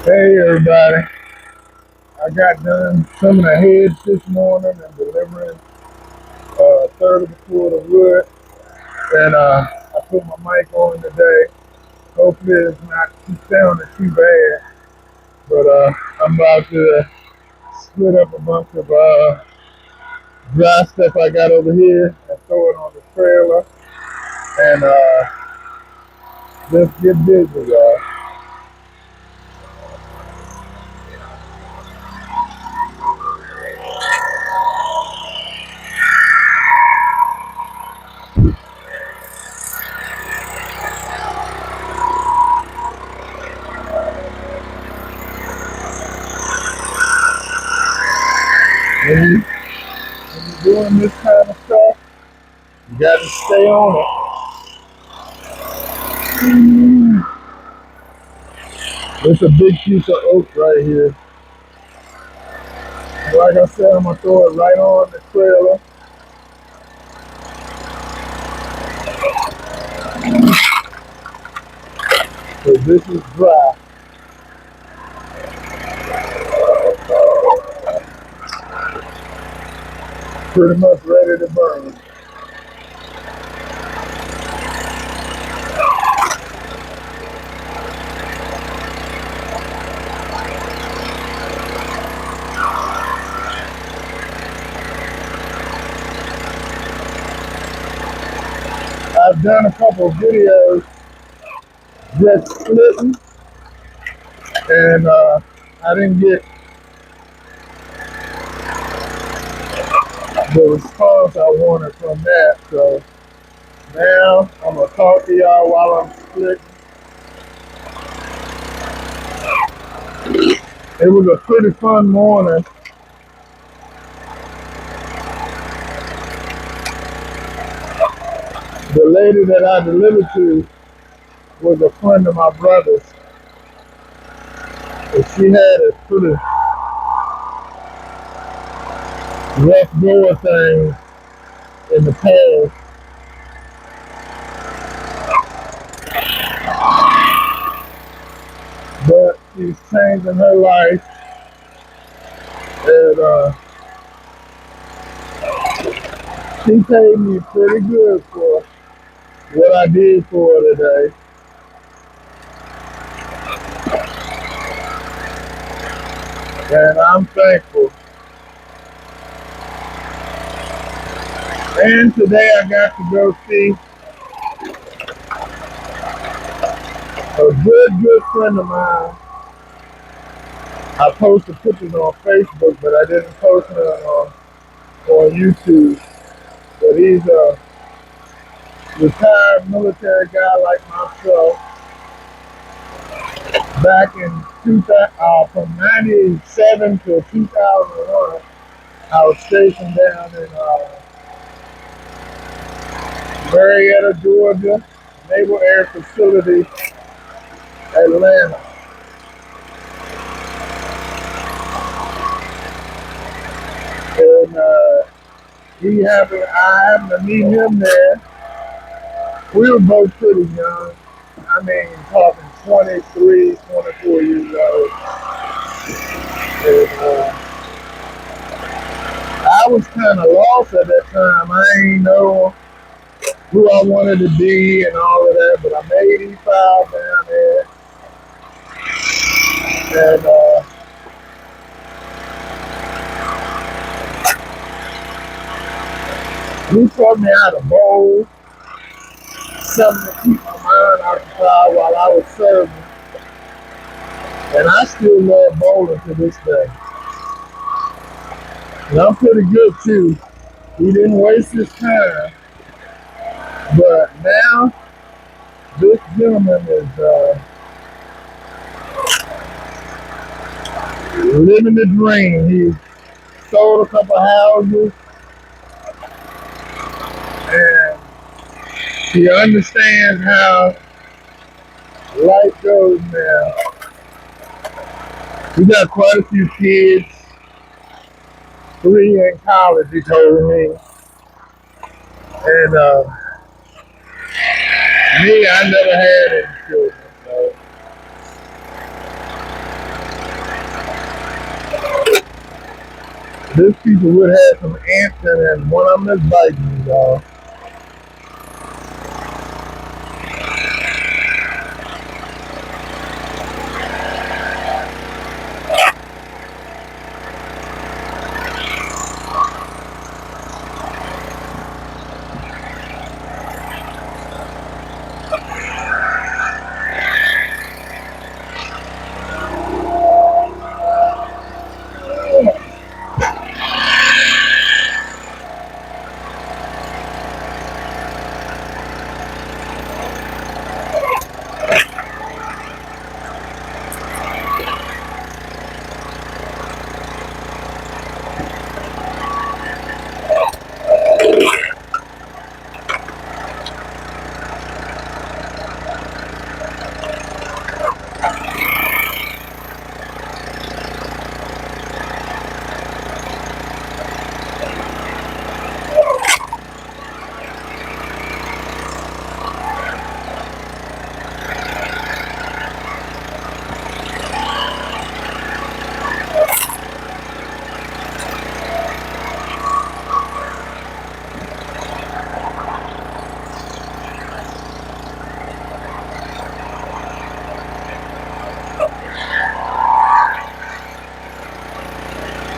Hey everybody, I got done trimming a hedge this morning and delivering a third of a cord of wood. And I put my mic on today. Hopefully it's not too sounding too bad. But I'm about to split up a bunch of dry stuff I got over here and throw it on the trailer and just get busy, y'all. When you're doing this kind of stuff, you got to stay on it. It's a big piece of oak right here. Like I said, I'm gonna throw it right on the trailer. Cause this is dry, pretty much ready to burn. I've done a couple of videos just splitting, and I didn't get the response I wanted from that. So now I'm gonna talk to y'all while I'm splitting. It was a pretty fun morning. The lady that I delivered to was a friend of my brother's, and she had a pretty rough go of things in the past. But she's changing her life, and she paid me pretty good for what I did for her today, and I'm thankful. And today I got to go see a good friend of mine. I posted pictures on Facebook, but I didn't post them on YouTube. But he's a retired military guy like myself. Back in 2000, from '97 to 2001, I was stationed down in Marietta, Georgia, Naval Air Facility, Atlanta. And I happened to meet him there. We were both pretty young. I mean, talking 23, 24 years old. And I was kind of lost at that time. I ain't know who I wanted to be and all of that, but I made E5 down there. And he taught me how to bowl, something to keep my mind occupied while I was serving. And I still love bowling to this day. And I'm pretty good too. He didn't waste his time. But now, this gentleman is living the dream. He sold a couple houses, and he understands how life goes now. He got quite a few kids, 3 in college, he told me. And me, I never had any children. So This piece of wood had some ants in it, and one of them is biting me, y'all.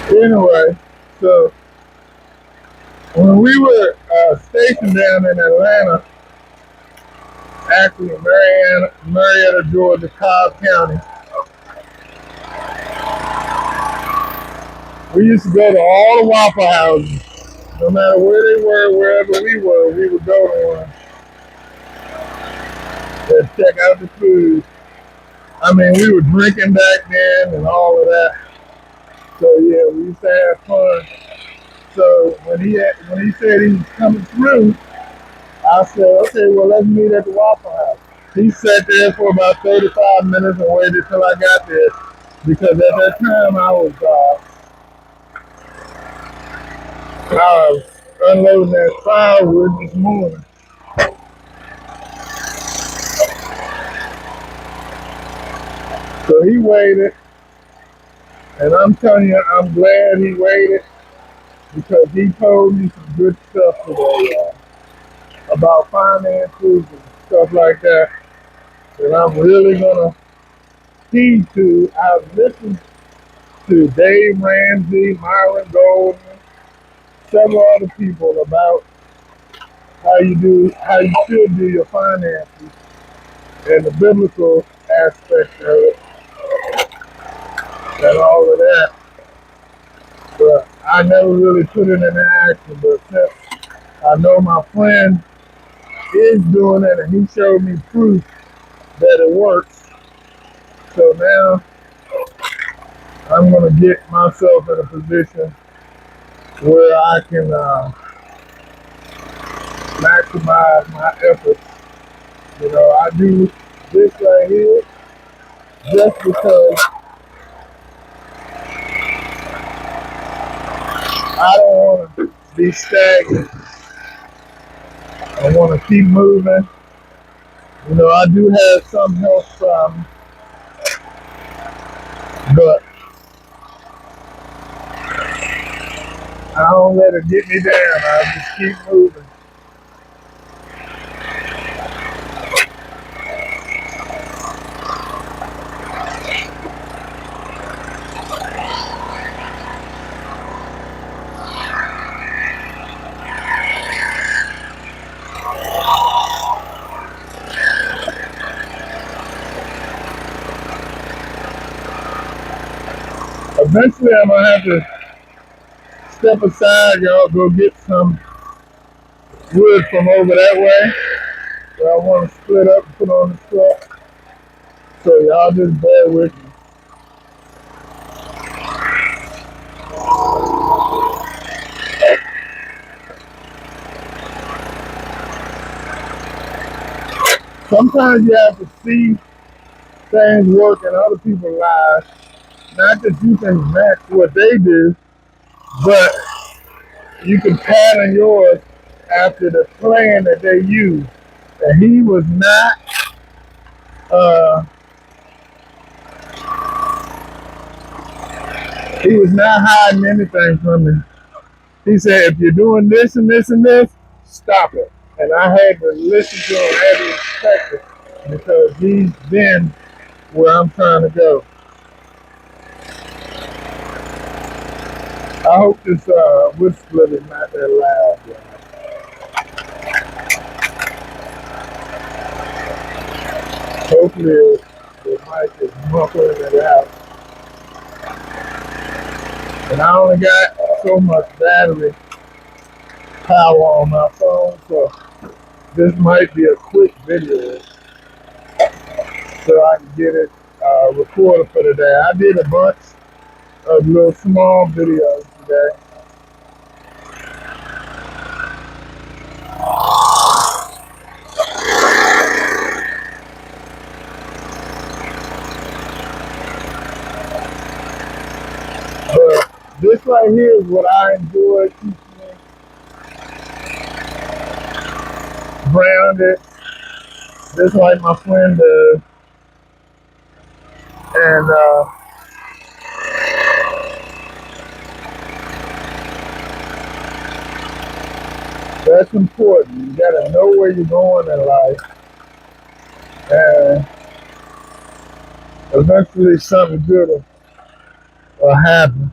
Anyway, so when we were stationed down in Atlanta, actually in Marietta, Georgia, Cobb County, we used to go to all the Waffle Houses. No matter where they were, wherever we would go to one and check out the food. I mean, we were drinking back then and all of that. So yeah, we used to have fun. So when he said he was coming through, I said, okay, well let's meet at the Waffle House. He sat there for about 35 minutes and waited till I got there because at that time I was unloading that firewood this morning. So he waited, and I'm telling you, I'm glad he waited because he told me some good stuff today about finances and stuff like that that I'm really gonna heed to. I've listened to Dave Ramsey, Myron Golden, several other people about how you should do your finances and the biblical aspect of it and all of that. But I never really put it into action. But since I know my friend is doing it and he showed me proof that it works, so now I'm gonna get myself in a position where I can maximize my efforts. You know, I do this right here just because I don't want to be stagnant. I want to keep moving. You know, I do have some health problems, but I don't let it get me down. I just keep moving. Eventually, I'm gonna have to step aside, y'all. Go get some wood from over that way. So I want to split up and put on the truck. So y'all just bear with me. Sometimes you have to see things work in other people's lives. Not that you can match what they do, but you can pattern yours after the plan that they use. And he was not uh, He was not hiding anything from me. He said, if you're doing this and this and this, stop it. And I had to listen to him, I had to respect it because he's been where I'm trying to go. I hope this wood split is not that loud. Yeah. Hopefully the mic is muffling it out. And I only got so much battery power on my phone, so this might be a quick video so I can get it recorded for today. I did a bunch of little small videos today. But this right here is what I enjoy, keeps me grounded, just like my friend does. And that's important. You gotta know where you're going in life, and eventually something good will happen.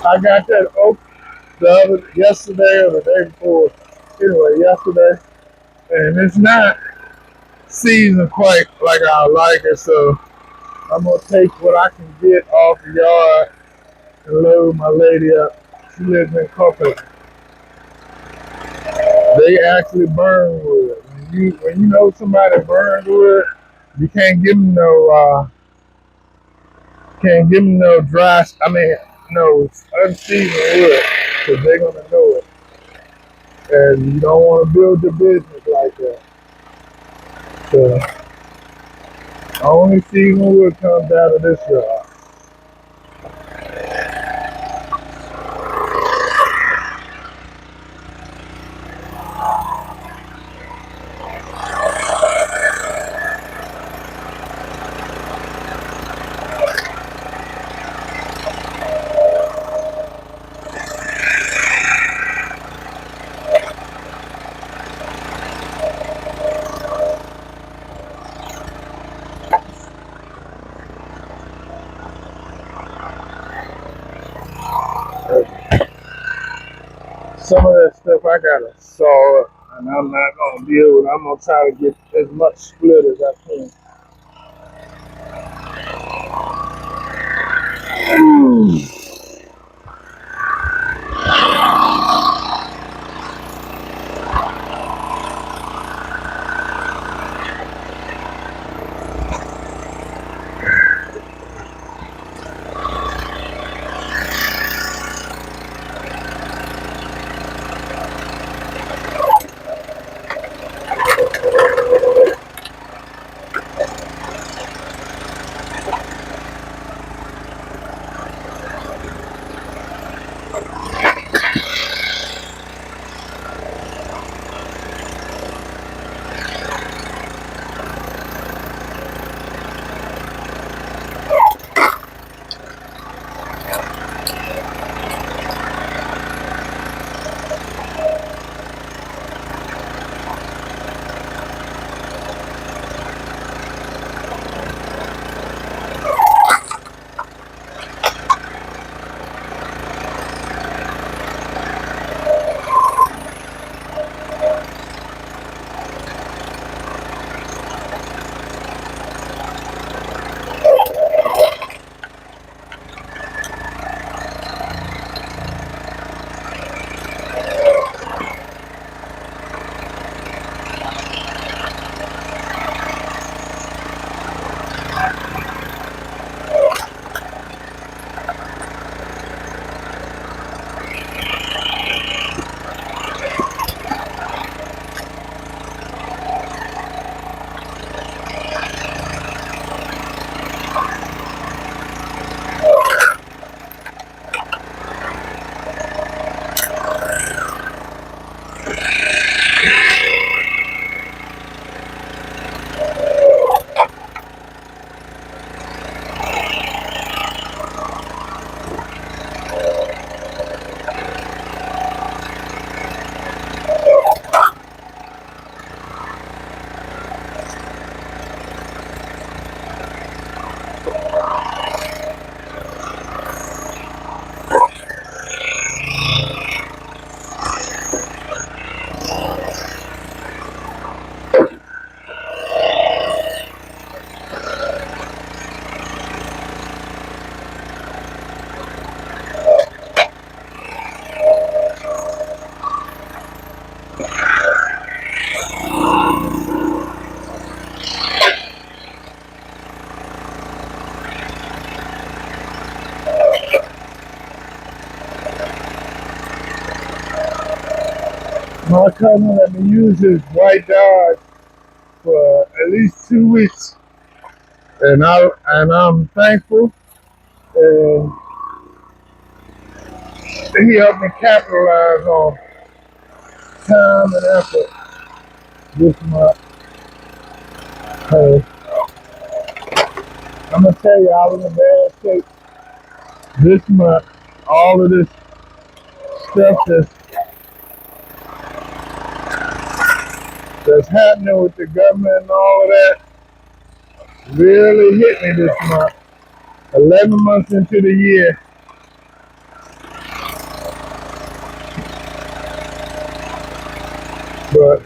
I got that oak yesterday or the day before. Anyway, yesterday, and it's not seasoned quite like I like it, so I'm gonna take what I can get off the yard and load my lady up. She lives in Copenhagen. They actually burn wood. When you know somebody burns wood, you can't give them no dry. I mean, no unseasoned wood, because they're gonna know it. And you don't want to build your business like that. So only seasoned wood comes out of this yard. Some of that stuff I gotta saw up, and I'm not gonna deal with it. I'm gonna try to get as much split as I can. My cousin let me use his white Dodge for at least 2 weeks, and I'm thankful. And he helped me capitalize on time and effort this month. Hey, I'm gonna tell you, I was in bad shape this month. All of this stuff that's happening with the government and all of that really hit me this month. 11 months into the year, but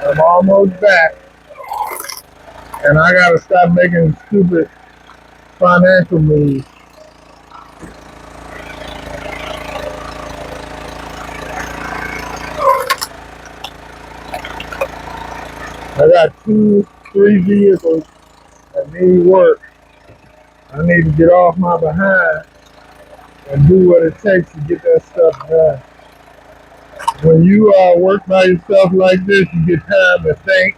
I'm almost back, and I gotta stop making stupid financial moves. I got 3 vehicles that need work. I need to get off my behind and do what it takes to get that stuff done. When you work by yourself like this, you get time to think,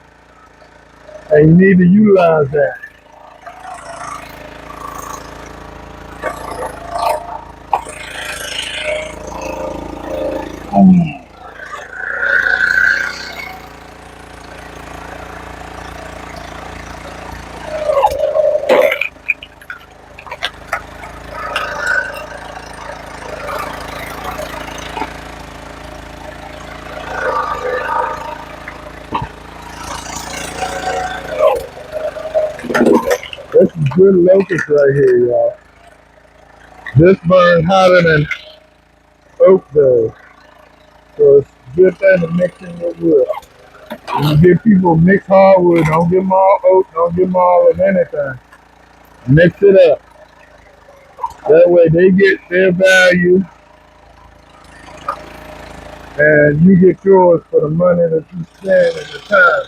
and you need to utilize that. This is good locust right here, y'all. This burns hotter than oak does. So it's a good thing to mix in your wood. You get people mix hardwood, don't give them all oak, don't give them all of anything. Mix it up. That way they get their value and you get yours for the money that you spend and the time.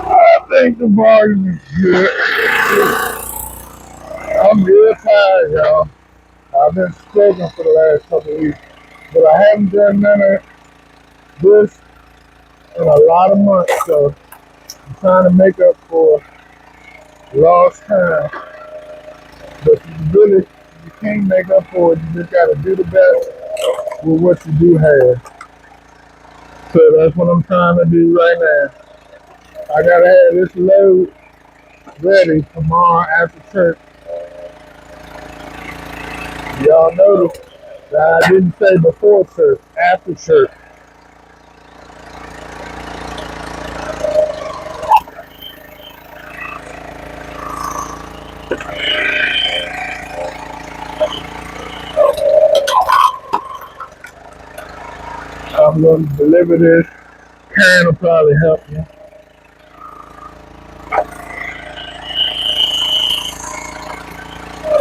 I think the bargain is good. I'm real tired, y'all. I've been struggling for the last couple of weeks, but I haven't done none of this in a lot of months, so I'm trying to make up for lost time. But you can't make up for it. You just got to do the best with what you do have. So that's what I'm trying to do right now. I gotta have this load ready tomorrow after church. Y'all notice that I didn't say before church, after church. I'm going to deliver this. Karen will probably help me.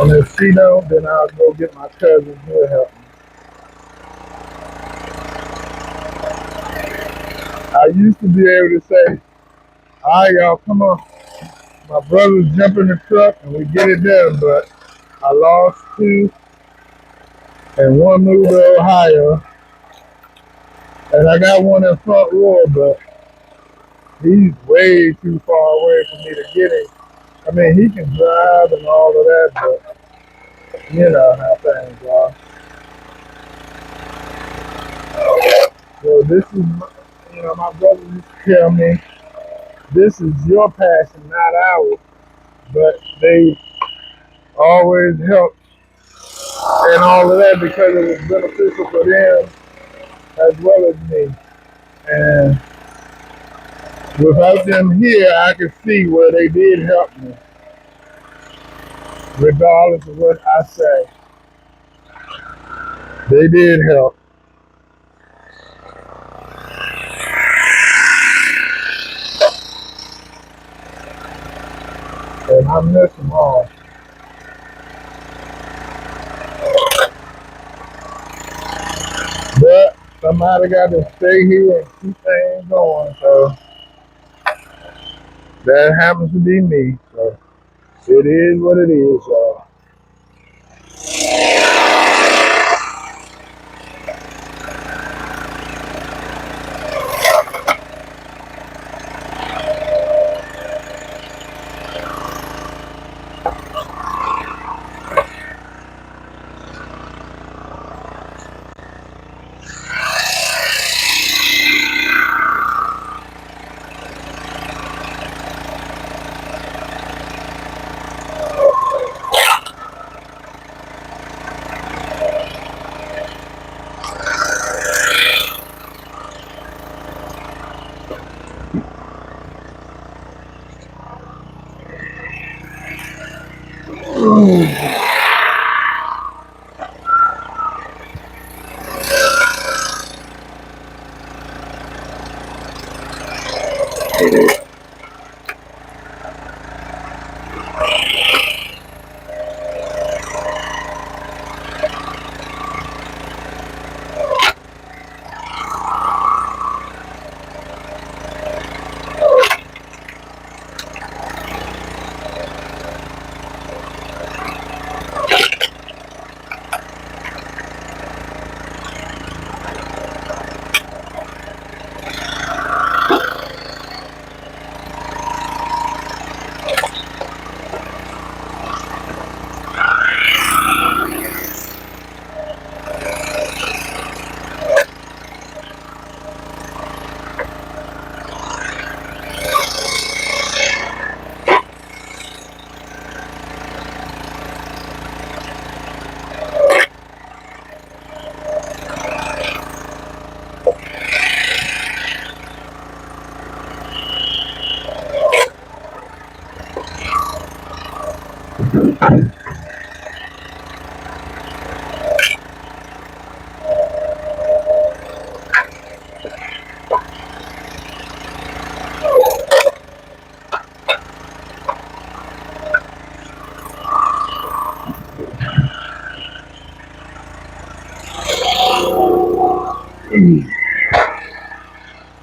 And if she don't, then I'll go get my cousin who will help me. I used to be able to say, all right, y'all, come on. My brothers jump in the truck and we get it done, but I lost two and one moved to Ohio. And I got one in Front Row, but he's way too far away for me to get him. I mean, he can drive and all of that, but you know how things are. So this is, my brother used to tell me, this is your passion, not ours. But they always help and all of that because it was beneficial for them as well as me. And without them here, I could see where they did help me, regardless of what I say. They did help, and I miss them all. But somebody got to stay here and keep things going. So that happens to be me. So it is what it is, y'all.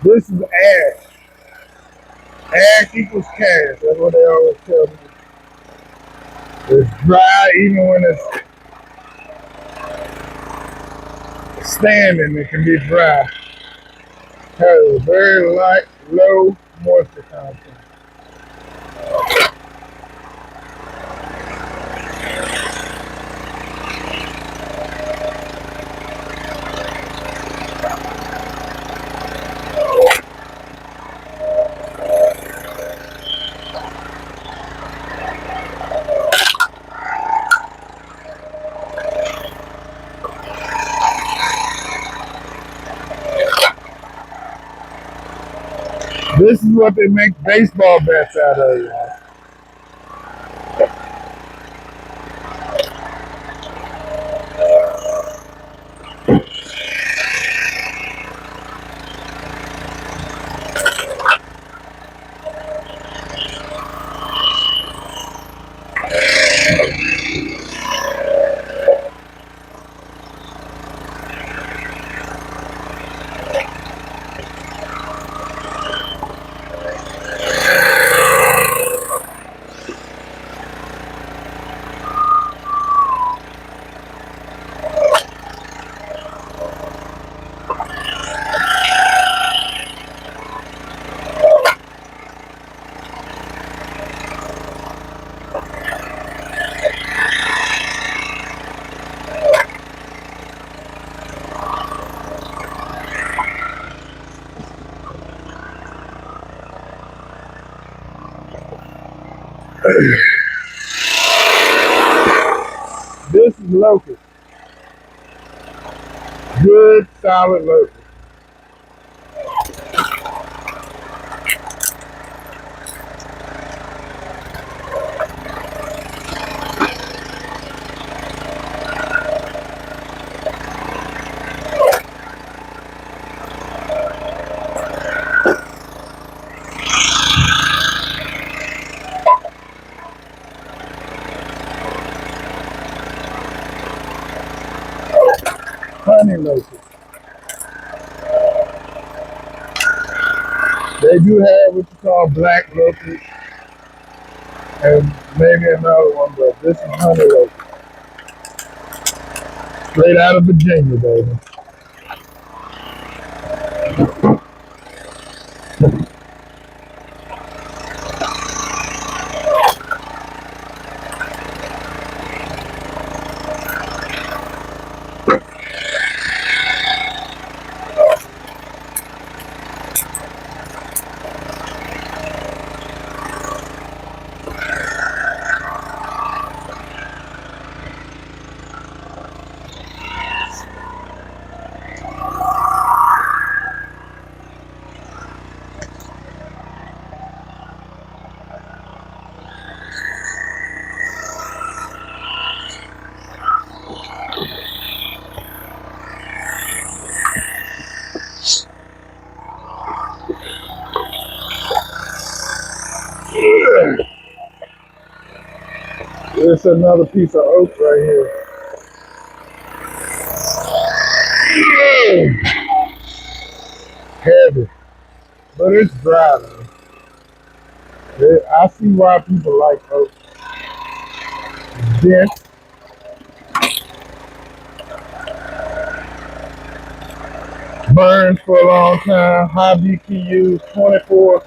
This is ash. Ash equals cash. That's what they always tell me. It's dry even when it's standing. It can be dry. Has a very light, low moisture content. This is what they make baseball bats out of, y'all. This is locust. Good, solid locust. Honey locust. They do have what you call black locust and maybe another one, but this is honey locust. Straight out of Virginia, baby. It's another piece of oak right here. Heavy, but it's dry though. I see why people like oak. Dense, burns for a long time, high BTUs, 24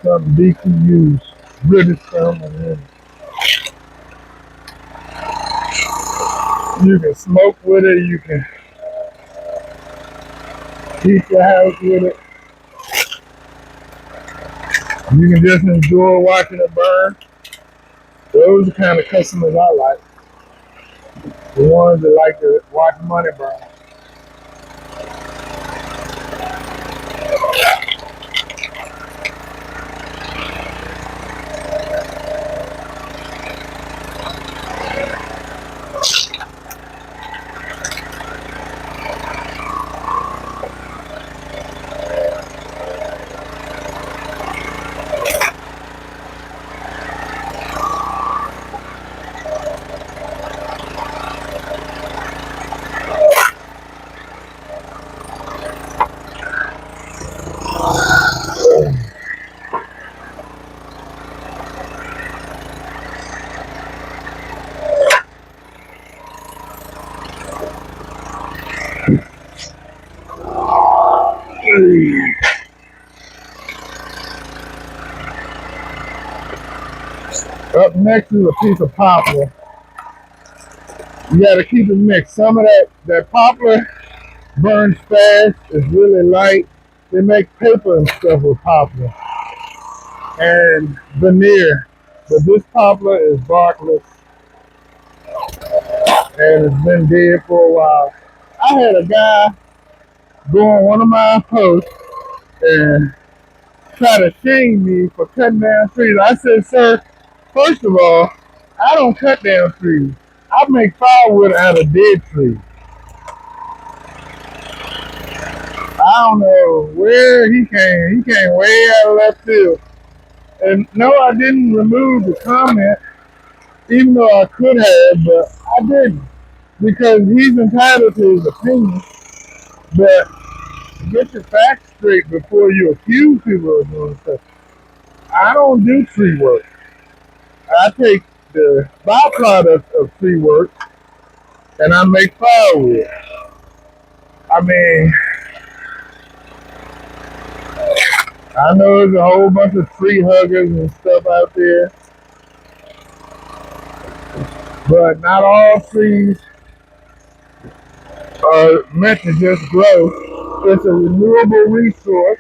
something BTUs, British some, and then you can smoke with it, you can heat your house with it, you can just enjoy watching it burn. Those are the kind of customers I like, the ones that like to watch money burn. Up next is a piece of poplar. You gotta keep it mixed. Some of that poplar burns fast, it's really light. They make paper and stuff with poplar and veneer. But this poplar is barkless and it's been dead for a while. I had a guy go on one of my posts and try to shame me for cutting down trees. I said, sir, first of all, I don't cut down trees. I make firewood out of dead trees. I don't know where he came. He came way out of left field. And no, I didn't remove the comment, even though I could have, but I didn't. Because he's entitled to his opinion. But get your facts straight before you accuse people of doing stuff. I don't do tree work. I take the byproduct of tree work and I make firewood. I mean, I know there's a whole bunch of tree huggers and stuff out there, but not all trees are meant to just grow. It's a renewable resource.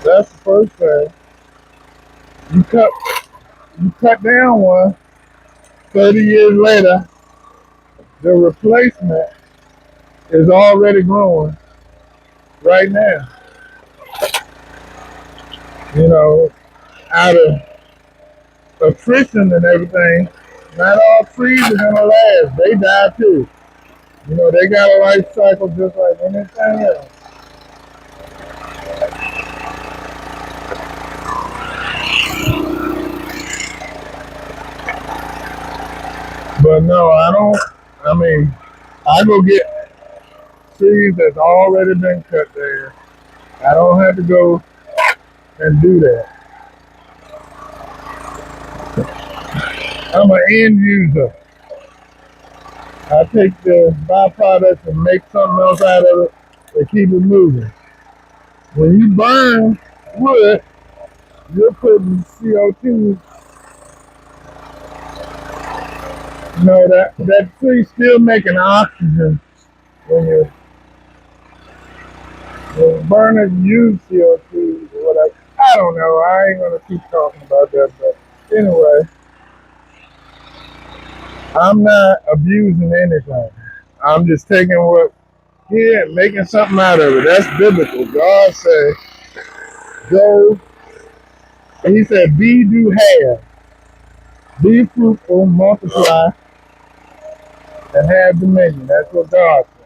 That's the first thing. You cut you cut down one, 30 years later, the replacement is already growing right now. You know, out of attrition and everything, not all trees are gonna last. They die too. You know, they got a life cycle just like anything else. But no, I don't. I mean, I go get trees that's already been cut there. I don't have to go and do that. I'm an end user. I take the byproducts and make something else out of it and keep it moving. When you burn wood, you're putting CO2. You know that tree's still making oxygen when you're burning use CO2 or whatever. I don't know. I ain't gonna keep talking about that, but anyway, I'm not abusing anything. I'm just taking what here and making something out of it. That's biblical. God said, go, and he said, be, do, have. Be fruitful, multiply, and have dominion. That's what God said.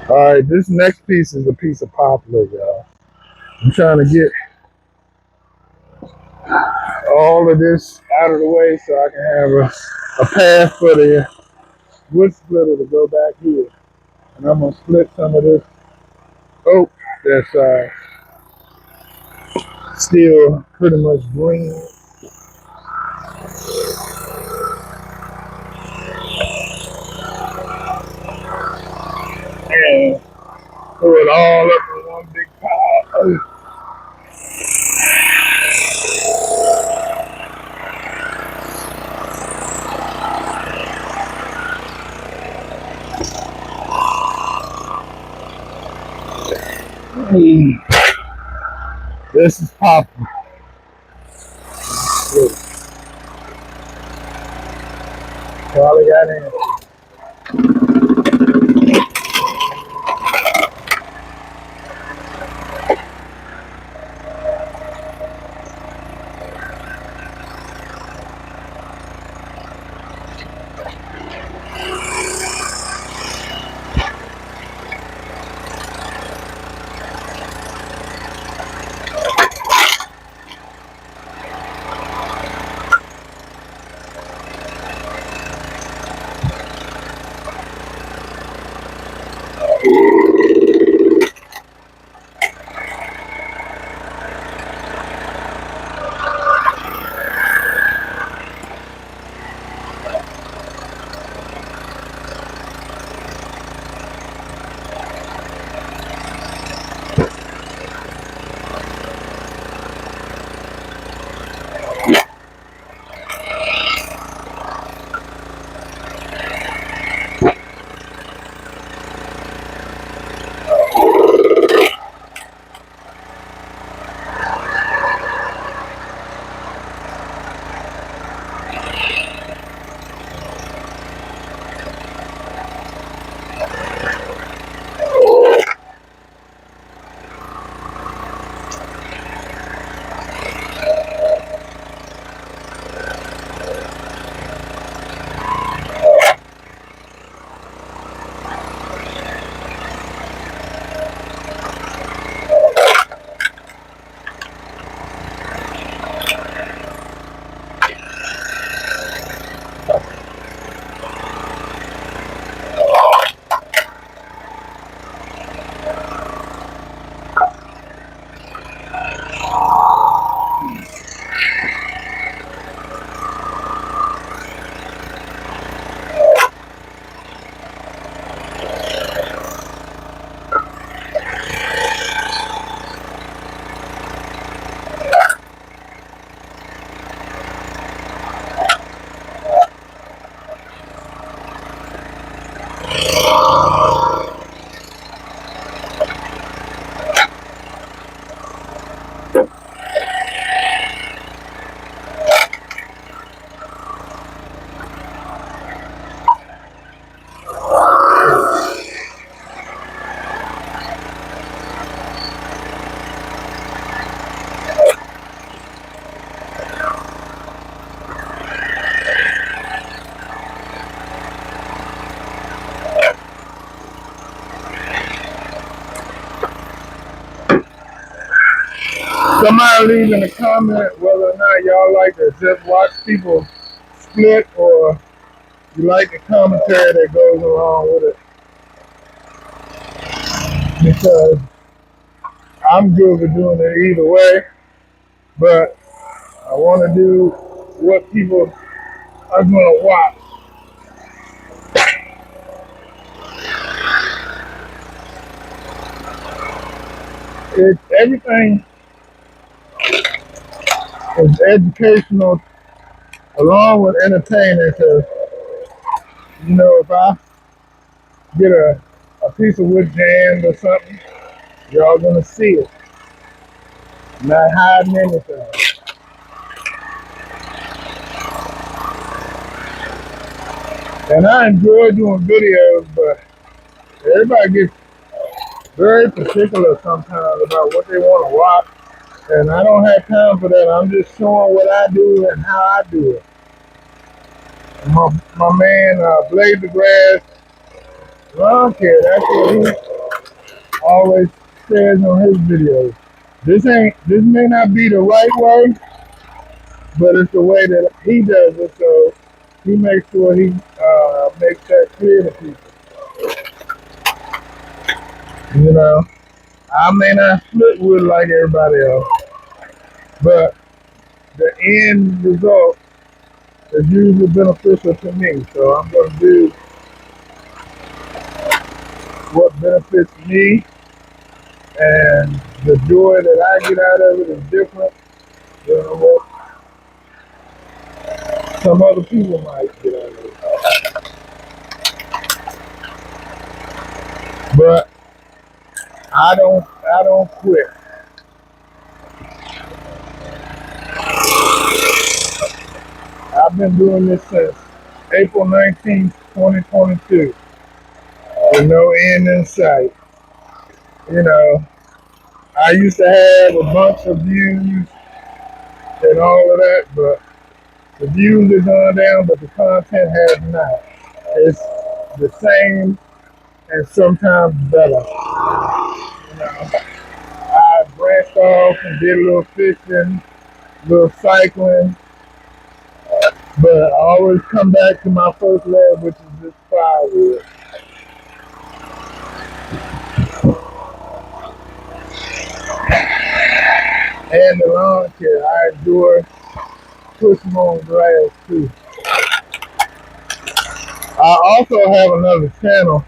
All right, this next piece is a piece of poplar, y'all. I'm trying to get all of this out of the way so I can have a path for the wood splitter to go back here. And I'm gonna split some of this oak that's still pretty much green and throw it all up in one big pile. This is poplar. Probably got in. Somebody leave in the comment whether or not y'all like to just watch people split or you like the commentary that goes along with it. Because I'm good with doing it either way, but I want to do what people are going to watch. Everything is educational along with entertaining. Because if I get a piece of wood jammed or something, y'all gonna see it. I'm not hiding anything. And I enjoy doing videos, but everybody gets very particular sometimes about what they want to watch. And I don't have time for that. I'm just showing what I do and how I do it. My man Blade the Grass lawn care, that's what always says on his videos, this may not be the right way, but it's the way that he does it. So he makes sure he makes that clear to people. You know, I may not split with it like everybody else, but the end result is usually beneficial to me. So I'm going to do what benefits me, and the joy that I get out of it is different than what some other people might get out of it. But I don't quit. I've been doing this since April 19th, 2022, with no end in sight. You know, I used to have a bunch of views and all of that, but the views have gone down, but the content has not. It's the same and sometimes better. You know, I branched off and did a little fishing, a little cycling, but I always come back to my first love, which is this firewood and the lawn care. I enjoy pushing on grass too. I also have another channel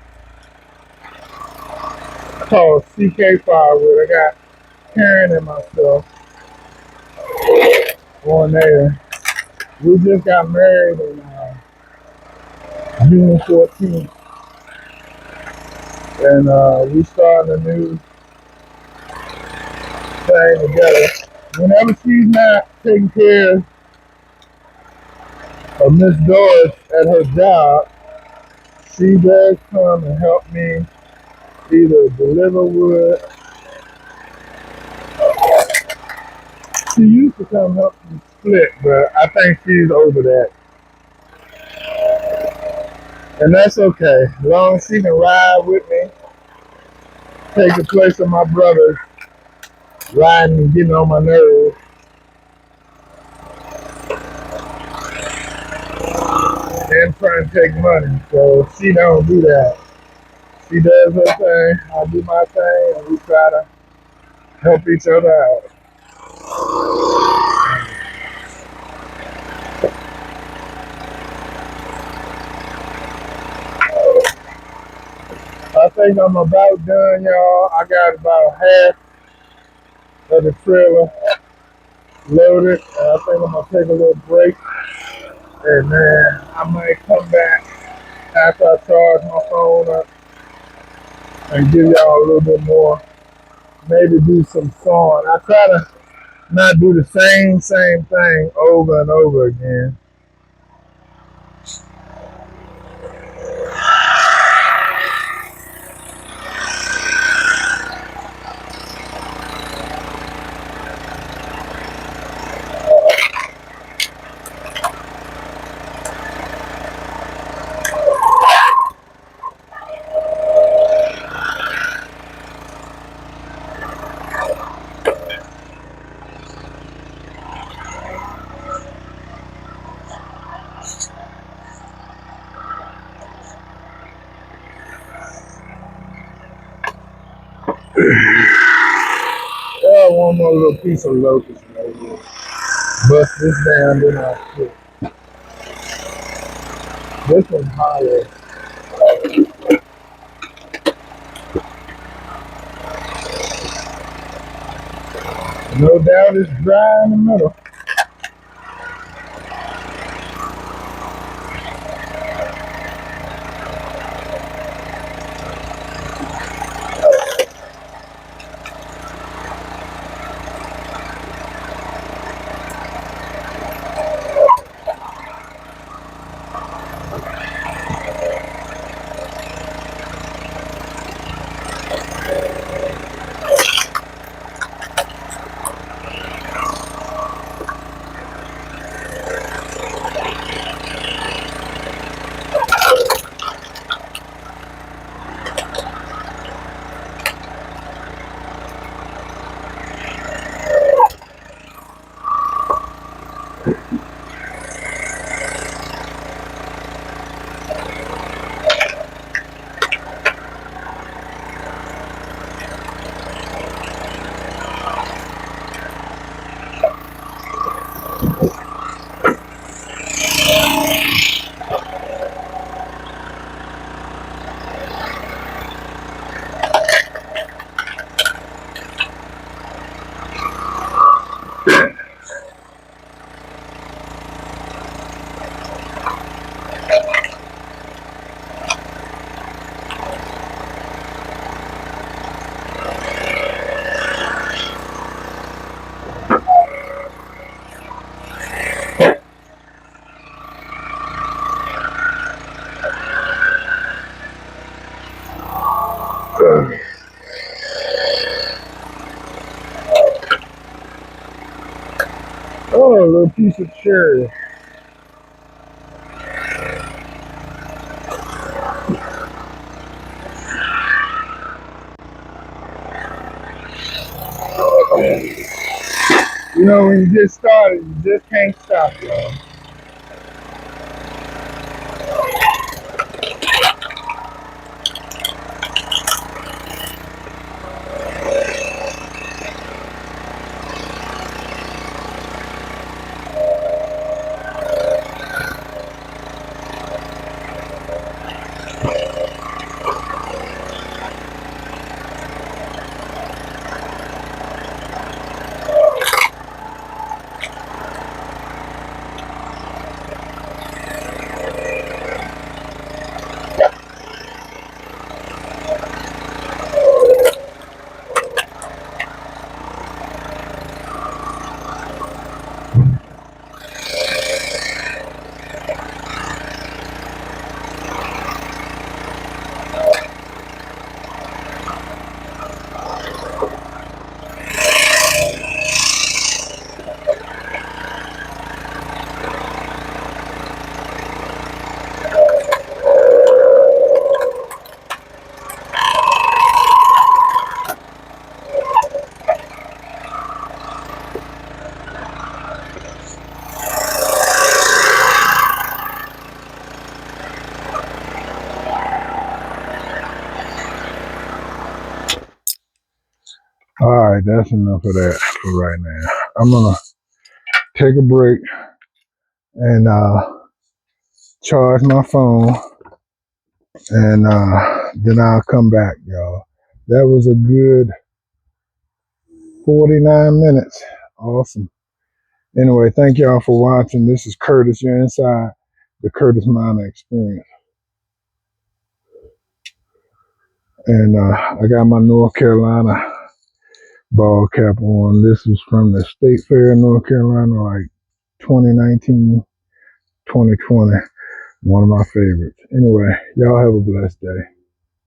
called CK Firewood. I got Karen and myself on there. We just got married in June 14th, and we started a new thing together. Whenever she's not taking care of Miss Doris at her job, she does come and help me either deliver wood. She used to come help me split, but I think she's over that. And that's okay. As long as she can ride with me, take the place of my brothers riding and getting on my nerves and trying to take money. So she don't do that. She does her thing, I do my thing, and we try to help each other out. I think I'm about done, y'all. I got about half of the trailer loaded. And I think I'm gonna take a little break, and then I might come back after I charge my phone up and give y'all a little bit more. Maybe do some sawing. I try to not do the same thing over and over again. Oh, one more little piece of locust right here. Bust this down, then I'll quit. This one's hollow. No doubt it's dry in the middle. Oh, a little piece of cherry. You know, when you get started, you just can't stop, y'all. All right, that's enough of that for right now. I'm gonna take a break and charge my phone, and then I'll come back, y'all. That was a good 49 minutes. Awesome. Anyway, thank y'all for watching. This is Curtis. You're inside the Curtis Miner Experience. And I got my North Carolina ball cap on. This is from the State Fair in North Carolina, like 2019, 2020. One of my favorites. Anyway, y'all have a blessed day.